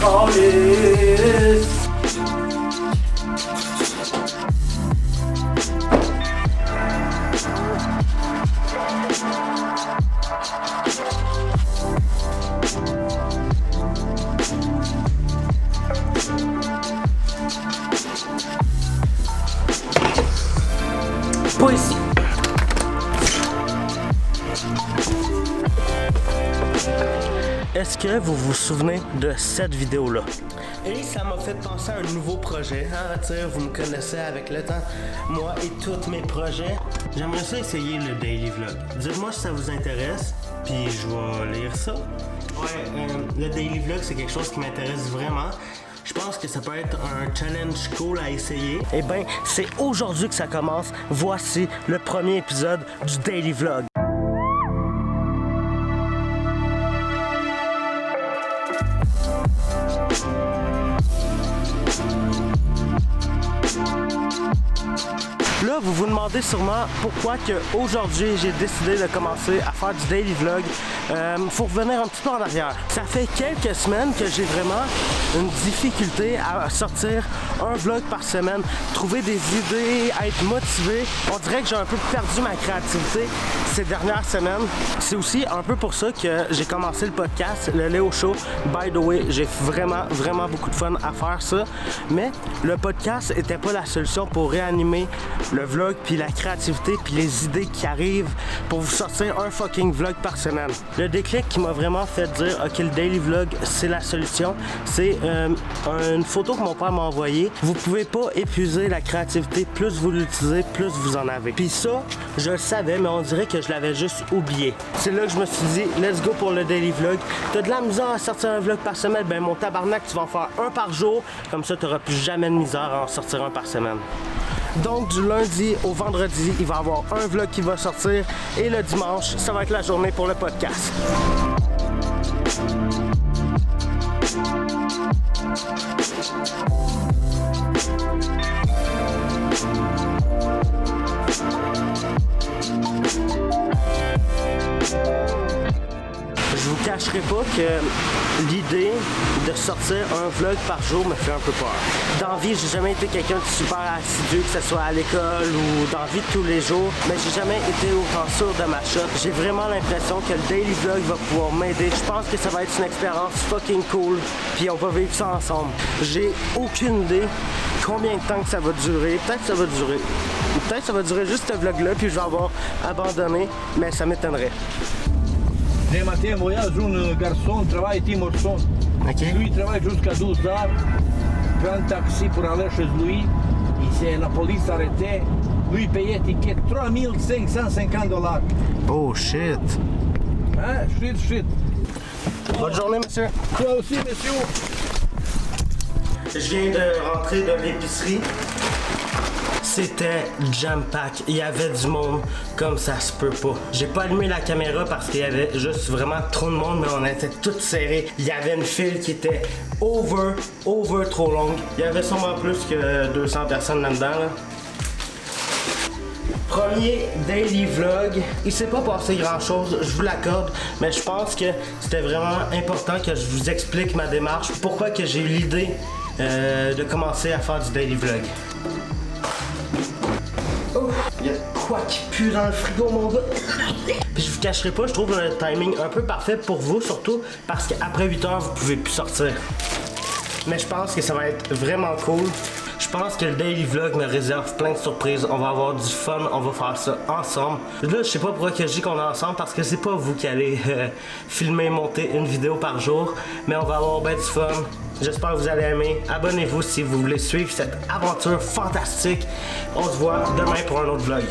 Calisse. Pas ici. Est-ce que vous vous souvenez de cette vidéo-là? Et ça m'a fait penser à un nouveau projet. Hein? Vous me connaissez avec le temps, moi et tous mes projets. J'aimerais ça essayer le daily vlog. Dites-moi si ça vous intéresse, puis je vais lire ça. Ouais, le daily vlog, c'est quelque chose qui m'intéresse vraiment. Je pense que ça peut être un challenge cool à essayer. Eh bien, c'est aujourd'hui que ça commence. Voici le premier épisode du daily vlog. Là, vous vous demandez sûrement pourquoi aujourd'hui j'ai décidé de commencer à faire du daily vlog. Faut revenir un petit peu en arrière. Ça fait quelques semaines que j'ai vraiment une difficulté à sortir un vlog par semaine, trouver des idées, être motivé. On dirait que j'ai un peu perdu ma créativité ces dernières semaines. C'est aussi un peu pour ça que j'ai commencé le podcast, le Léo Show. By the way, j'ai vraiment beaucoup de fun à faire ça. Mais le podcast était pas la solution pour réanimer le vlog, puis la créativité, puis les idées qui arrivent pour vous sortir un fucking vlog par semaine. Le déclic qui m'a vraiment fait dire ok, le daily vlog c'est la solution, c'est une photo que mon père m'a envoyée. Vous pouvez pas épuiser la créativité, plus vous l'utilisez, plus vous en avez. Puis ça, je le savais, mais on dirait que je l'avais juste oublié. C'est là que je me suis dit let's go pour le daily vlog. T'as de la misère à sortir un vlog par semaine, ben mon tabarnak, tu vas en faire un par jour, comme ça t'auras plus jamais de misère à en sortir un par semaine. Donc du lundi au vendredi, il va y avoir un vlog qui va sortir et le dimanche, ça va être la journée pour le podcast. Je vous cacherai pas que l'idée de sortir un vlog par jour me fait un peu peur. Dans la vie, j'ai jamais été quelqu'un de super assidu, que ce soit à l'école ou dans la vie de tous les jours, mais j'ai jamais été autant sûr de ma shot. J'ai vraiment l'impression que le daily vlog va pouvoir m'aider. Je pense que ça va être une expérience fucking cool, puis on va vivre ça ensemble. J'ai aucune idée combien de temps que ça va durer. Peut-être que ça va durer. Peut-être que ça va durer juste ce vlog-là, puis je vais avoir abandonné, mais ça m'étonnerait. Le matin, voyage un garçon, travaille Tim Morrison. Okay. Lui travaille jusqu'à 12 heures, prend un taxi pour aller chez lui. Et la police arrêtait. Lui payait ticket $3,550. Oh shit! Hein? Shit. Bonne journée, monsieur. Toi aussi, monsieur. Je viens de rentrer de l'épicerie. C'était jam-pack. Il y avait du monde comme ça se peut pas. J'ai pas allumé la caméra parce qu'il y avait juste vraiment trop de monde, mais on était tous serrés. Il y avait une file qui était over trop longue. Il y avait sûrement plus que 200 personnes là-dedans. Là. Premier daily vlog. Il s'est pas passé grand chose, je vous l'accorde, mais je pense que c'était vraiment important que je vous explique ma démarche. Pourquoi que j'ai eu l'idée de commencer à faire du daily vlog. Oh, il y a quoi qui pue dans le frigo, mon gars? Puis je vous cacherai pas, je trouve le timing un peu parfait pour vous, surtout parce qu'après 8 heures, vous pouvez plus sortir. Mais je pense que ça va être vraiment cool. Je pense que le daily vlog me réserve plein de surprises. On va avoir du fun, on va faire ça ensemble. Là, je sais pas pourquoi que je dis qu'on est ensemble, parce que c'est pas vous qui allez filmer, monter une vidéo par jour. Mais on va avoir bien du fun. J'espère que vous allez aimer. Abonnez-vous si vous voulez suivre cette aventure fantastique. On se voit demain pour un autre vlog.